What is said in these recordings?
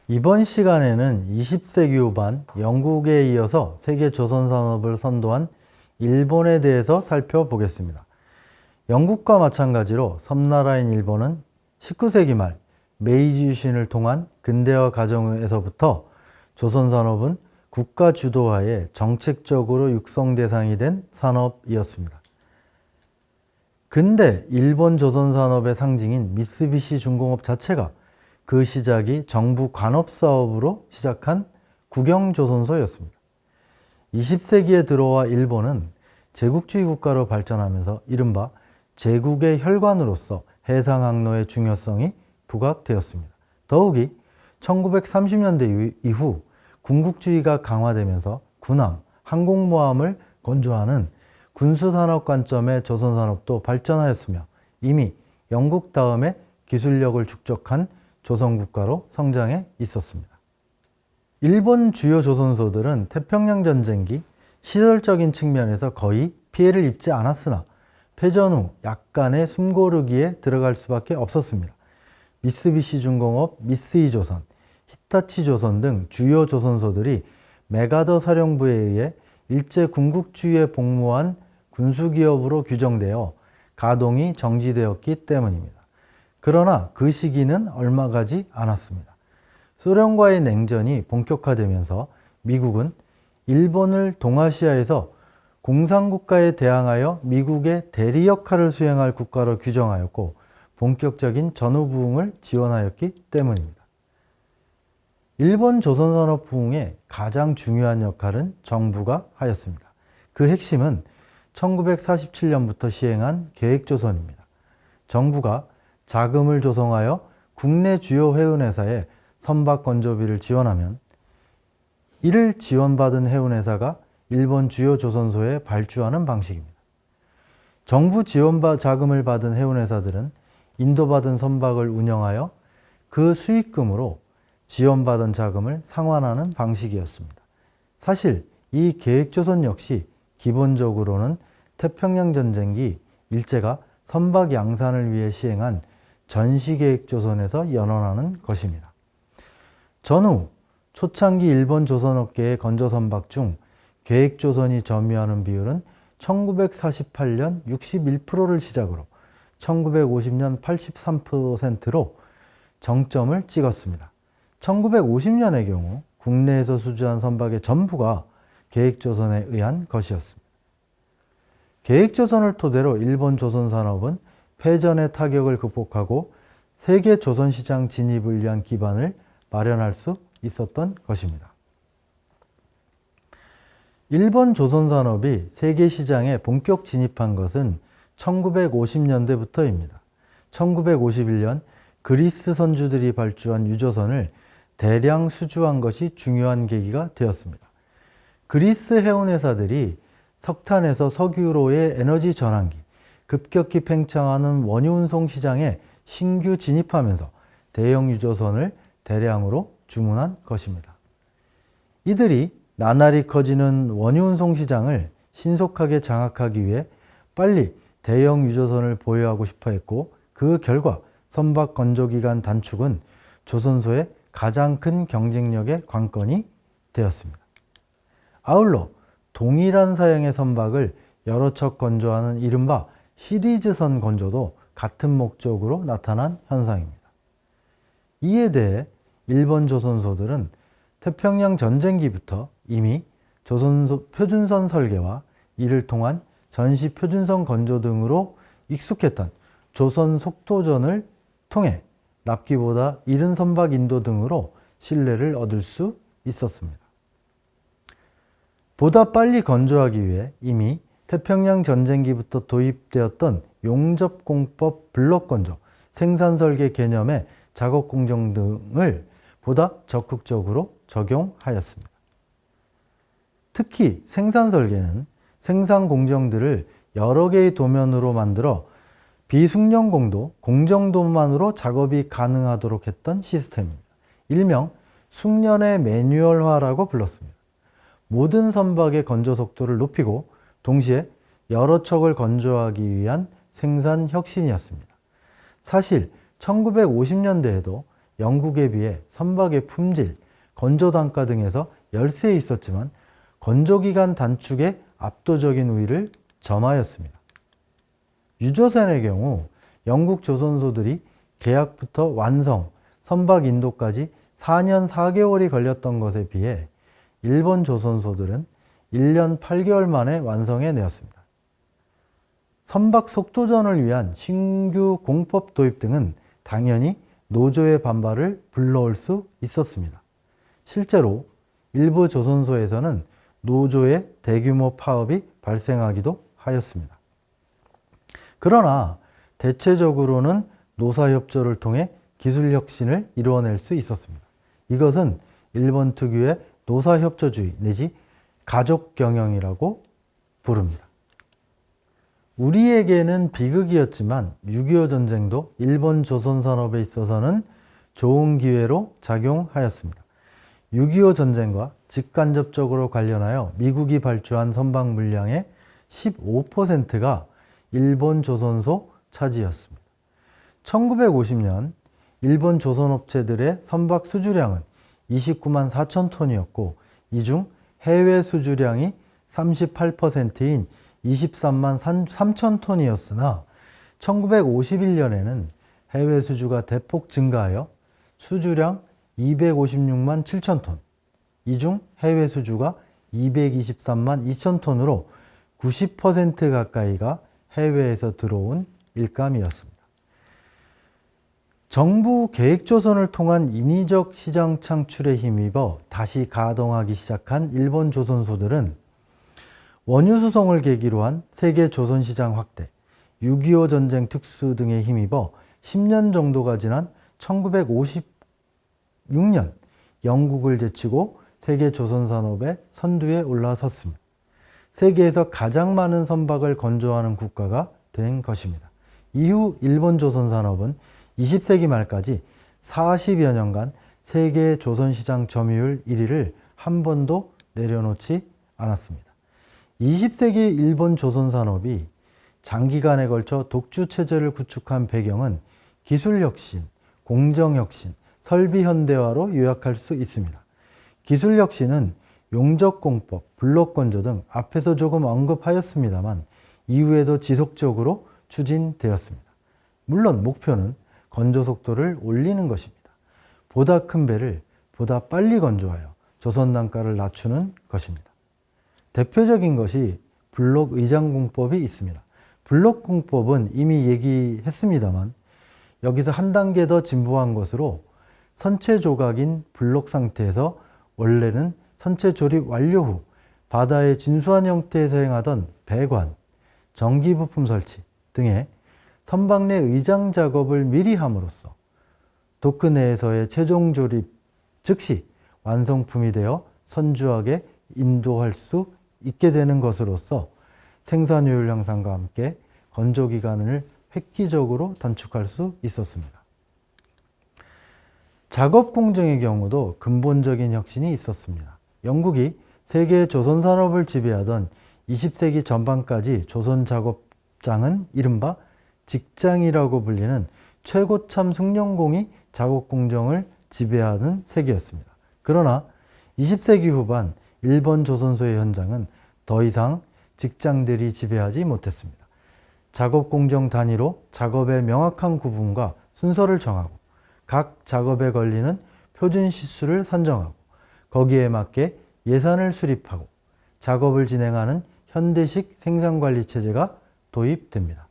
이번 시간에는 20세기 후반 영국에 이어서 세계 조선 산업을 선도한 일본에 대해서 살펴보겠습니다. 영국과 마찬가지로 섬나라인 일본은 19세기 말 메이지 유신을 통한 근대화 과정에서부터 조선 산업은 국가 주도하에 정책적으로 육성 대상이 된 산업이었습니다. 근대 일본 조선 산업의 상징인 미쓰비시 중공업 자체가 그 시작이 정부 관업 사업으로 시작한 국영조선소였습니다. 20세기에 들어와 일본은 제국주의 국가로 발전하면서 이른바 제국의 혈관으로서 해상항로의 중요성이 부각되었습니다. 더욱이 1930년대 이후 군국주의가 강화되면서 군함, 항공모함을 건조하는 군수산업 관점의 조선산업도 발전하였으며 이미 영국 다음에 기술력을 축적한 조선국가로 성장해 있었습니다. 일본 주요 조선소들은 태평양 전쟁기 시설적인 측면에서 거의 피해를 입지 않았으나 패전 후 약간의 숨고르기에 들어갈 수밖에 없었습니다. 미쓰비시 중공업, 미쓰이조선, 히타치조선 등 주요 조선소들이 메가더 사령부에 의해 일제 군국주의에 복무한 군수기업으로 규정되어 가동이 정지되었기 때문입니다. 그러나 그 시기는 얼마 가지 않았습니다. 소련과의 냉전이 본격화되면서 미국은 일본을 동아시아에서 공산국가에 대항하여 미국의 대리 역할을 수행할 국가로 규정하였고 본격적인 전후 부흥을 지원하였기 때문입니다. 일본 조선산업 부흥의 가장 중요한 역할은 정부가 하였습니다. 그 핵심은 1947년부터 시행한 계획조선입니다. 정부가 자금을 조성하여 국내 주요 해운회사에 선박 건조비를 지원하면 이를 지원받은 해운회사가 일본 주요 조선소에 발주하는 방식입니다. 정부 지원 자금을 받은 해운회사들은 인도받은 선박을 운영하여 그 수익금으로 지원받은 자금을 상환하는 방식이었습니다. 사실 이 계획조선 역시 기본적으로는 태평양 전쟁기 일제가 선박 양산을 위해 시행한 전시계획조선에서 연원하는 것입니다. 전후 초창기 일본 조선업계의 건조선박 중 계획조선이 점유하는 비율은 1948년 61%를 시작으로 1950년 83%로 정점을 찍었습니다. 1950년의 경우 국내에서 수주한 선박의 전부가 계획조선에 의한 것이었습니다. 계획조선을 토대로 일본 조선산업은 패전의 타격을 극복하고 세계 조선시장 진입을 위한 기반을 마련할 수 있었던 것입니다. 일본 조선산업이 세계시장에 본격 진입한 것은 1950년대부터입니다. 1951년 그리스 선주들이 발주한 유조선을 대량 수주한 것이 중요한 계기가 되었습니다. 그리스 해운회사들이 석탄에서 석유로의 에너지 전환기, 급격히 팽창하는 원유 운송 시장에 신규 진입하면서 대형 유조선을 대량으로 주문한 것입니다. 이들이 나날이 커지는 원유 운송 시장을 신속하게 장악하기 위해 빨리 대형 유조선을 보유하고 싶어 했고 그 결과 선박 건조기간 단축은 조선소의 가장 큰 경쟁력의 관건이 되었습니다. 아울러 동일한 사양의 선박을 여러 척 건조하는 이른바 시리즈선 건조도 같은 목적으로 나타난 현상입니다. 이에 대해 일본 조선소들은 태평양 전쟁기부터 이미 조선소 표준선 설계와 이를 통한 전시 표준선 건조 등으로 익숙했던 조선 속도전을 통해 납기보다 이른 선박 인도 등으로 신뢰를 얻을 수 있었습니다. 보다 빨리 건조하기 위해 이미 태평양 전쟁기부터 도입되었던 용접공법 블럭건조, 생산설계 개념의 작업공정 등을 보다 적극적으로 적용하였습니다. 특히 생산설계는 생산공정들을 여러 개의 도면으로 만들어 비숙련공도, 공정도만으로 작업이 가능하도록 했던 시스템입니다. 일명 숙련의 매뉴얼화라고 불렀습니다. 모든 선박의 건조 속도를 높이고 동시에 여러 척을 건조하기 위한 생산 혁신이었습니다. 사실 1950년대에도 영국에 비해 선박의 품질, 건조 단가 등에서 열세에 있었지만 건조기간 단축에 압도적인 우위를 점하였습니다. 유조선의 경우 영국 조선소들이 계약부터 완성, 선박 인도까지 4년 4개월이 걸렸던 것에 비해 일본 조선소들은 1년 8개월 만에 완성해 내었습니다. 선박 속도전을 위한 신규 공법 도입 등은 당연히 노조의 반발을 불러올 수 있었습니다. 실제로 일부 조선소에서는 노조의 대규모 파업이 발생하기도 하였습니다. 그러나 대체적으로는 노사협조를 통해 기술혁신을 이루어낼 수 있었습니다. 이것은 일본 특유의 노사협조주의 내지 가족경영이라고 부릅니다. 우리에게는 비극이었지만 6.25 전쟁도 일본 조선산업에 있어서는 좋은 기회로 작용하였습니다. 6.25 전쟁과 직간접적으로 관련하여 미국이 발주한 선박 물량의 15%가 일본 조선소 차지였습니다. 1950년 일본 조선업체들의 선박 수주량은 29만 4천 톤이었고 이 중 해외 수주량이 38%인 23만 3천 톤이었으나 1951년에는 해외 수주가 대폭 증가하여 수주량 256만 7천 톤, 이 중 해외 수주가 223만 2천 톤으로 90% 가까이가 해외에서 들어온 일감이었습니다. 정부 계획조선을 통한 인위적 시장 창출에 힘입어 다시 가동하기 시작한 일본 조선소들은 원유 수송을 계기로 한 세계 조선시장 확대, 6.25 전쟁 특수 등에 힘입어 10년 정도가 지난 1956년 영국을 제치고 세계 조선산업의 선두에 올라섰습니다. 세계에서 가장 많은 선박을 건조하는 국가가 된 것입니다. 이후 일본 조선산업은 20세기 말까지 40여 년간 세계 조선시장 점유율 1위를 한 번도 내려놓지 않았습니다. 20세기 일본 조선산업이 장기간에 걸쳐 독주체제를 구축한 배경은 기술혁신, 공정혁신, 설비현대화로 요약할 수 있습니다. 기술혁신은 용접공법, 블록건조 등 앞에서 조금 언급하였습니다만 이후에도 지속적으로 추진되었습니다. 물론 목표는 건조 속도를 올리는 것입니다. 보다 큰 배를 보다 빨리 건조하여 조선 단가를 낮추는 것입니다. 대표적인 것이 블록 의장공법이 있습니다. 블록공법은 이미 얘기했습니다만 여기서 한 단계 더 진보한 것으로 선체 조각인 블록 상태에서 원래는 선체 조립 완료 후 바다의 진수한 형태에서 행하던 배관, 전기 부품 설치 등의 선박 내 의장 작업을 미리 함으로써 도크 내에서의 최종 조립 즉시 완성품이 되어 선주하게 인도할 수 있게 되는 것으로서 생산효율 향상과 함께 건조 기간을 획기적으로 단축할 수 있었습니다. 작업 공정의 경우도 근본적인 혁신이 있었습니다. 영국이 세계 조선 산업을 지배하던 20세기 전반까지 조선 작업장은 이른바 직장이라고 불리는 최고참 승용공이 작업 공정을 지배하는 세계였습니다. 그러나 20세기 후반 일본 조선소의 현장은 더 이상 직장들이 지배하지 못했습니다. 작업 공정 단위로 작업의 명확한 구분과 순서를 정하고 각 작업에 걸리는 표준 시수를 산정하고 거기에 맞게 예산을 수립하고 작업을 진행하는 현대식 생산관리 체제가 도입됩니다.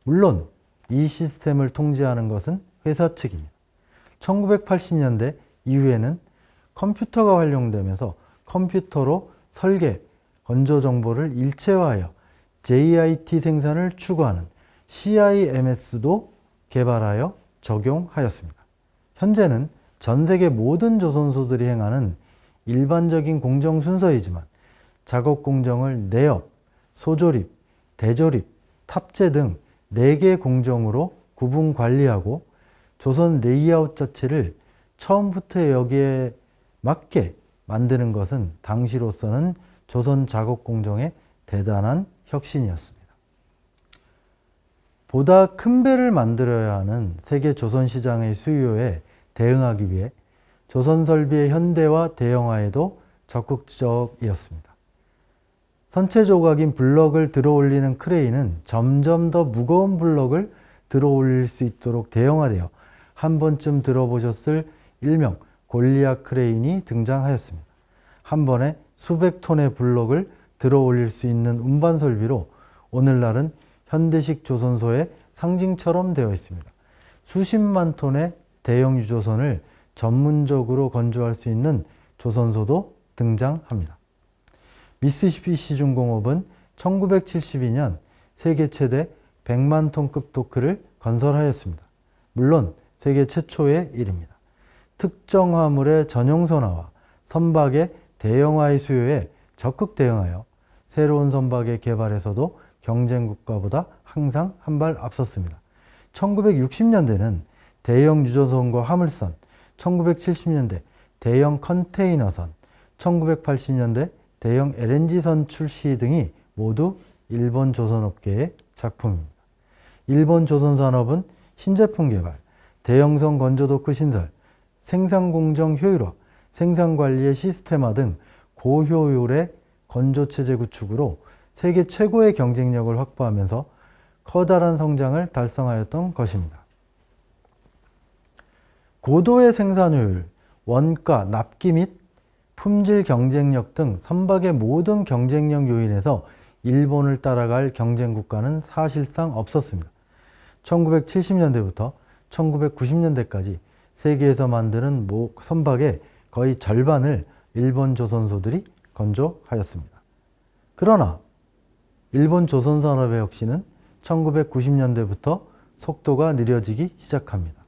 물론 이 시스템을 통제하는 것은 회사 측입니다. 1980년대 이후에는 컴퓨터가 활용되면서 컴퓨터로 설계, 건조 정보를 일체화하여 JIT 생산을 추구하는 CIMS도 개발하여 적용하였습니다. 현재는 전 세계 모든 조선소들이 행하는 일반적인 공정 순서이지만 작업 공정을 내업, 소조립, 대조립, 탑재 등 4개 공정으로 구분 관리하고 조선 레이아웃 자체를 처음부터 여기에 맞게 만드는 것은 당시로서는 조선 작업 공정의 대단한 혁신이었습니다. 보다 큰 배를 만들어야 하는 세계 조선 시장의 수요에 대응하기 위해 조선 설비의 현대화 대형화에도 적극적이었습니다. 선체 조각인 블럭을 들어올리는 크레인은 점점 더 무거운 블럭을 들어올릴 수 있도록 대형화되어 한 번쯤 들어보셨을 일명 골리앗 크레인이 등장하였습니다. 한 번에 수백 톤의 블럭을 들어올릴 수 있는 운반 설비로 오늘날은 현대식 조선소의 상징처럼 되어 있습니다. 수십만 톤의 대형 유조선을 전문적으로 건조할 수 있는 조선소도 등장합니다. 미쓰비시 중공업은 1972년 세계 최대 100만 톤급 도크를 건설하였습니다. 물론 세계 최초의 일입니다. 특정 화물의 전용 선화와 선박의 대형화의 수요에 적극 대응하여 새로운 선박의 개발에서도 경쟁 국가보다 항상 한 발 앞섰습니다. 1960년대는 대형 유조선과 화물선, 1970년대 대형 컨테이너선, 1980년대 대형 LNG선 출시 등이 모두 일본 조선업계의 작품입니다. 일본 조선산업은 신제품 개발, 대형선 건조도크 신설, 생산공정 효율화, 생산관리의 시스템화 등 고효율의 건조체제 구축으로 세계 최고의 경쟁력을 확보하면서 커다란 성장을 달성하였던 것입니다. 고도의 생산효율, 원가, 납기 및 품질 경쟁력 등 선박의 모든 경쟁력 요인에서 일본을 따라갈 경쟁 국가는 사실상 없었습니다. 1970년대부터 1990년대까지 세계에서 만드는 선박의 거의 절반을 일본 조선소들이 건조하였습니다. 그러나 일본 조선산업의 혁신은 1990년대부터 속도가 느려지기 시작합니다.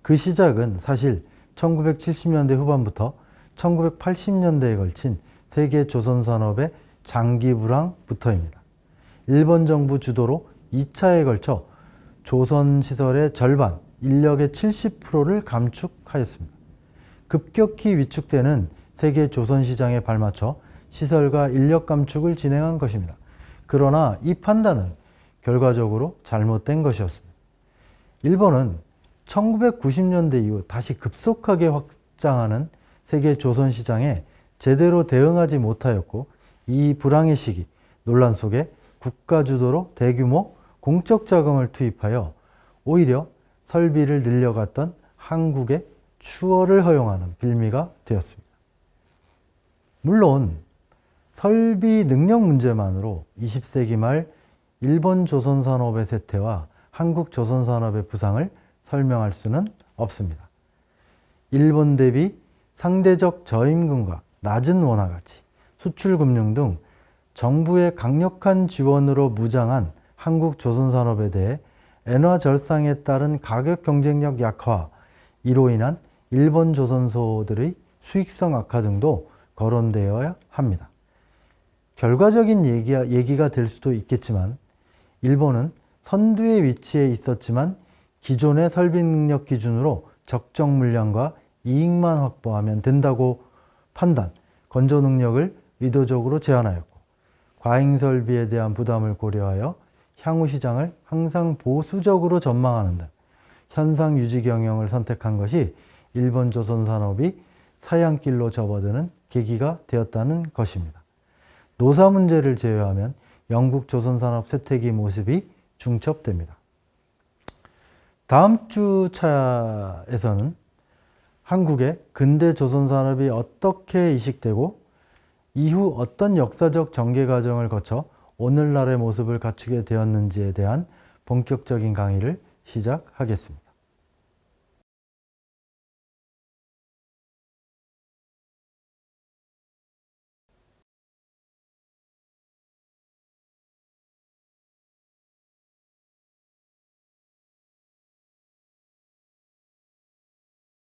그 시작은 사실 1970년대 후반부터 1980년대에 걸친 세계 조선산업의 장기 불황부터입니다. 일본 정부 주도로 2차에 걸쳐 조선시설의 절반, 인력의 70%를 감축하였습니다. 급격히 위축되는 세계 조선시장에 발맞춰 시설과 인력 감축을 진행한 것입니다. 그러나 이 판단은 결과적으로 잘못된 것이었습니다. 일본은 1990년대 이후 다시 급속하게 확장하는 세계 조선시장에 제대로 대응하지 못하였고, 이 불황의 시기, 논란 속에 국가 주도로 대규모 공적 자금을 투입하여 오히려 설비를 늘려갔던 한국의 추월을 허용하는 빌미가 되었습니다. 물론 설비 능력 문제만으로 20세기 말 일본 조선산업의 쇠퇴와 한국 조선산업의 부상을 설명할 수는 없습니다. 일본 대비 상대적 저임금과 낮은 원화가치, 수출금융 등 정부의 강력한 지원으로 무장한 한국 조선산업에 대해 엔화 절상에 따른 가격 경쟁력 약화, 이로 인한 일본 조선소들의 수익성 악화 등도 거론되어야 합니다. 결과적인 얘기가 될 수도 있겠지만, 일본은 선두의 위치에 있었지만 기존의 설비 능력 기준으로 적정 물량과 이익만 확보하면 된다고 판단, 건조 능력을 의도적으로 제한하였고, 과잉 설비에 대한 부담을 고려하여 향후 시장을 항상 보수적으로 전망하는 등 현상 유지 경영을 선택한 것이 일본 조선산업이 사양길로 접어드는 계기가 되었다는 것입니다. 노사 문제를 제외하면 영국 조선산업 쇠퇴기 모습이 중첩됩니다. 다음 주 차에서는 한국의 근대 조선산업이 어떻게 이식되고 이후 어떤 역사적 전개 과정을 거쳐 오늘날의 모습을 갖추게 되었는지에 대한 본격적인 강의를 시작하겠습니다.